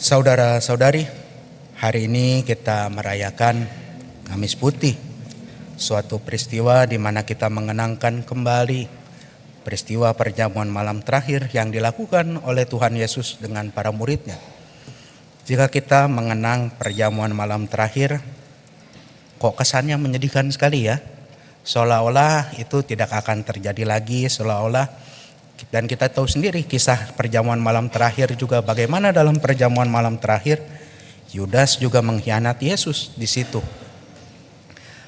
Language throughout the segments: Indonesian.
Saudara-saudari, hari ini kita merayakan Kamis Putih, suatu peristiwa di mana kita mengenangkan kembali peristiwa perjamuan malam terakhir yang dilakukan oleh Tuhan Yesus dengan para muridnya. Jika kita mengenang perjamuan malam terakhir, kok kesannya menyedihkan sekali ya. Seolah-olah itu tidak akan terjadi lagi, seolah-olah. Dan kita tahu sendiri kisah perjamuan malam terakhir juga bagaimana dalam perjamuan malam terakhir Yudas juga mengkhianati Yesus di situ.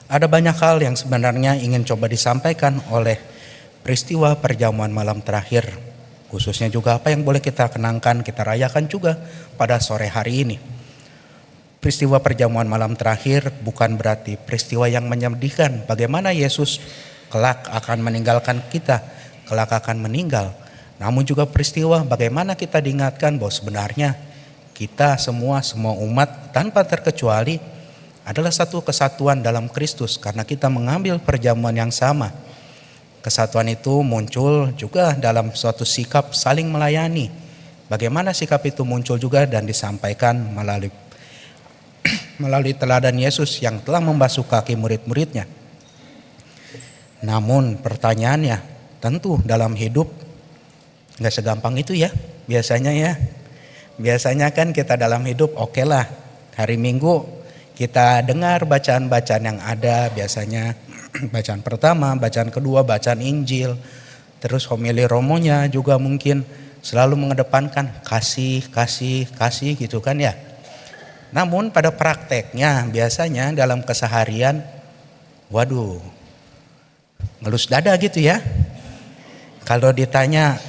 Ada banyak hal yang sebenarnya ingin coba disampaikan oleh peristiwa perjamuan malam terakhir. Khususnya juga apa yang boleh kita kenangkan, kita rayakan juga pada sore hari ini. Peristiwa perjamuan malam terakhir bukan berarti peristiwa yang menyedihkan. Bagaimana Yesus kelak akan meninggalkan kita, kelak akan meninggal. Namun juga peristiwa bagaimana kita diingatkan bahwa sebenarnya kita semua umat tanpa terkecuali adalah satu kesatuan dalam Kristus karena kita mengambil perjamuan yang sama. Kesatuan itu muncul juga dalam suatu sikap saling melayani. Bagaimana sikap itu muncul juga dan disampaikan melalui teladan Yesus yang telah membasuh kaki murid-muridnya. Namun pertanyaannya, tentu dalam hidup gak segampang itu ya biasanya ya. Biasanya kan kita dalam hidup oke lah, hari Minggu kita dengar bacaan-bacaan yang ada biasanya. Bacaan pertama, bacaan kedua, bacaan Injil. Terus homili romonya juga mungkin selalu mengedepankan kasih gitu kan ya. Namun pada prakteknya biasanya dalam keseharian, waduh, ngelus dada gitu ya. Kalau ditanya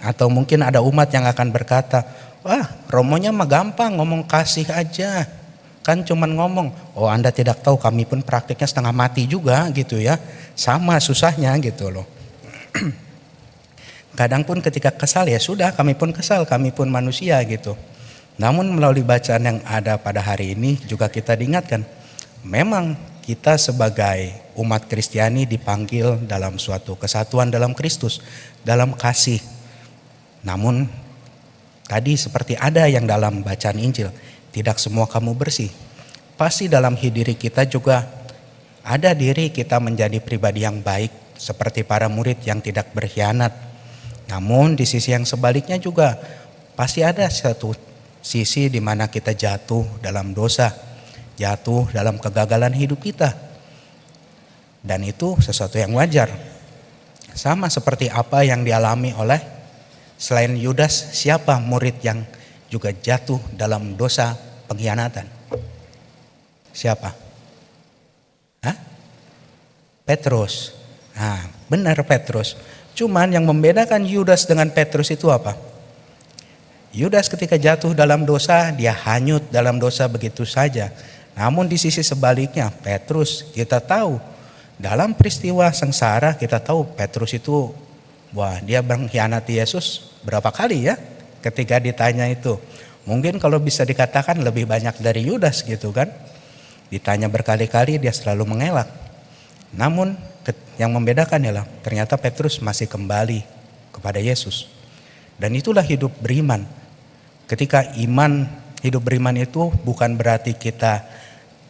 atau mungkin ada umat yang akan berkata, wah romonya mah gampang ngomong kasih aja. Kan cuman ngomong, oh Anda tidak tahu kami pun praktiknya setengah mati juga gitu ya. Sama susahnya gitu loh. Kadang pun ketika kesal ya sudah, kami pun kesal, kami pun manusia gitu. Namun melalui bacaan yang ada pada hari ini juga kita diingatkan, memang kita sebagai umat Kristiani dipanggil dalam suatu kesatuan dalam Kristus, dalam kasih. Namun tadi seperti ada yang dalam bacaan Injil, tidak semua kamu bersih. Pasti dalam diri kita juga ada diri kita menjadi pribadi yang baik seperti para murid yang tidak berkhianat. Namun di sisi yang sebaliknya juga pasti ada satu sisi di mana kita jatuh dalam dosa, jatuh dalam kegagalan hidup kita. Dan itu sesuatu yang wajar. Sama seperti apa yang dialami oleh selain Yudas, siapa murid yang juga jatuh dalam dosa pengkhianatan? Siapa? Hah? Petrus. Nah, benar Petrus. Cuman yang membedakan Yudas dengan Petrus itu apa? Yudas ketika jatuh dalam dosa, dia hanyut dalam dosa begitu saja. Namun di sisi sebaliknya, Petrus kita tahu dalam peristiwa sengsara kita tahu Petrus itu, wah dia mengkhianati Yesus berapa kali ya? Ketika ditanya itu, mungkin kalau bisa dikatakan lebih banyak dari Yudas gitu kan? Ditanya berkali-kali dia selalu mengelak. Namun yang membedakan ialah ternyata Petrus masih kembali kepada Yesus. Dan itulah hidup beriman. Ketika hidup beriman itu bukan berarti kita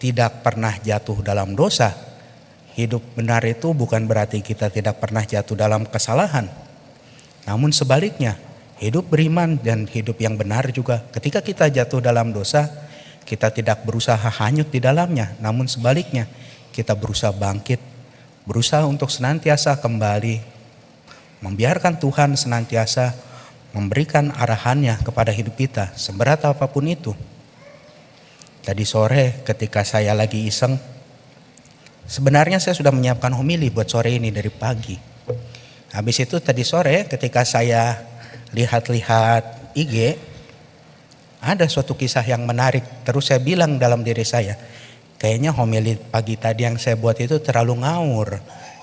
tidak pernah jatuh dalam dosa. Hidup benar itu bukan berarti kita tidak pernah jatuh dalam kesalahan. Namun sebaliknya, hidup beriman dan hidup yang benar juga ketika kita jatuh dalam dosa, kita tidak berusaha hanyut di dalamnya. Namun sebaliknya, kita berusaha bangkit, berusaha untuk senantiasa kembali, membiarkan Tuhan senantiasa memberikan arahannya kepada hidup kita, seberat apapun itu. Tadi sore ketika saya lagi iseng, sebenarnya saya sudah menyiapkan homili buat sore ini dari pagi. Habis itu tadi sore ketika saya lihat-lihat IG, ada suatu kisah yang menarik. Terus saya bilang dalam diri saya, kayaknya homili pagi tadi yang saya buat itu terlalu ngawur.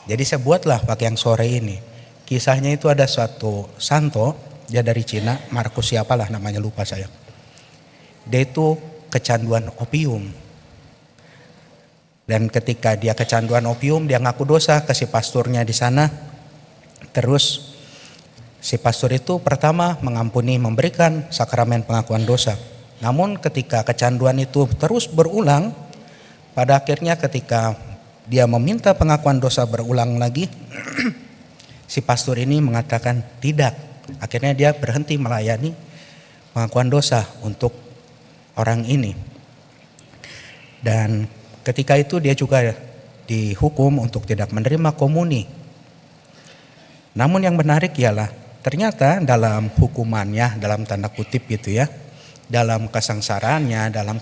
Jadi saya buatlah pakai yang sore ini. Kisahnya itu ada suatu santo, dia dari Cina, Markus siapalah namanya lupa saya. Dia itu kecanduan opium. Dan ketika dia kecanduan opium, dia ngaku dosa ke si pasturnya di sana. Terus si pastor itu pertama mengampuni, memberikan sakramen pengakuan dosa. Namun ketika kecanduan itu terus berulang, pada akhirnya ketika dia meminta pengakuan dosa berulang lagi, si pastor ini mengatakan tidak. Akhirnya dia berhenti melayani pengakuan dosa untuk orang ini. Dan ketika itu dia juga dihukum untuk tidak menerima komuni. Namun yang menarik ialah ternyata dalam hukumannya, dalam tanda kutip gitu ya, dalam kesengsaraannya, dalam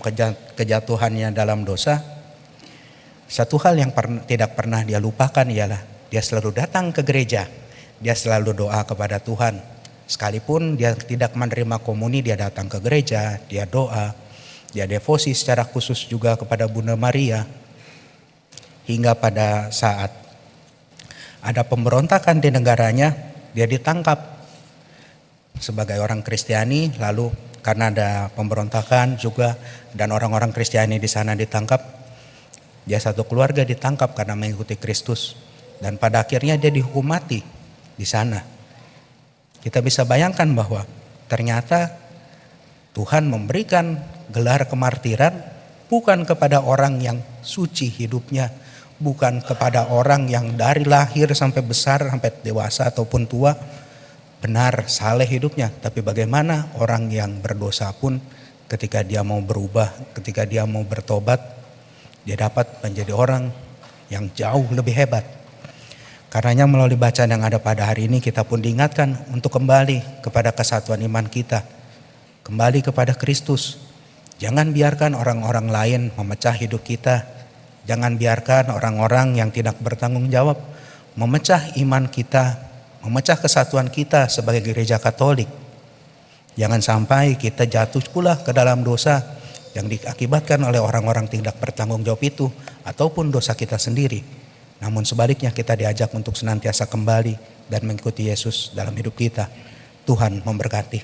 kejatuhannya dalam dosa, satu hal yang tidak pernah dia lupakan ialah dia selalu datang ke gereja, dia selalu doa kepada Tuhan. Sekalipun dia tidak menerima komuni, dia datang ke gereja, dia doa, dia devosi secara khusus juga kepada Bunda Maria. Hingga pada saat ada pemberontakan di negaranya, dia ditangkap sebagai orang Kristiani, lalu karena ada pemberontakan juga dan orang-orang Kristiani di sana ditangkap, dia satu keluarga ditangkap karena mengikuti Kristus, dan pada akhirnya dia dihukum mati di sana. Kita bisa bayangkan bahwa ternyata Tuhan memberikan gelar kemartiran bukan kepada orang yang suci hidupnya, bukan kepada orang yang dari lahir sampai besar, sampai dewasa ataupun tua benar saleh hidupnya, tapi bagaimana orang yang berdosa pun ketika dia mau berubah, ketika dia mau bertobat, dia dapat menjadi orang yang jauh lebih hebat. Karenanya melalui bacaan yang ada pada hari ini, kita pun diingatkan untuk kembali kepada kesatuan iman kita, kembali kepada Kristus. Jangan biarkan orang-orang lain memecah hidup kita. Jangan biarkan orang-orang yang tidak bertanggung jawab memecah iman kita, memecah kesatuan kita sebagai gereja Katolik. Jangan sampai kita jatuh pula ke dalam dosa yang diakibatkan oleh orang-orang tidak bertanggung jawab itu, ataupun dosa kita sendiri. Namun sebaliknya kita diajak untuk senantiasa kembali dan mengikuti Yesus dalam hidup kita. Tuhan memberkati.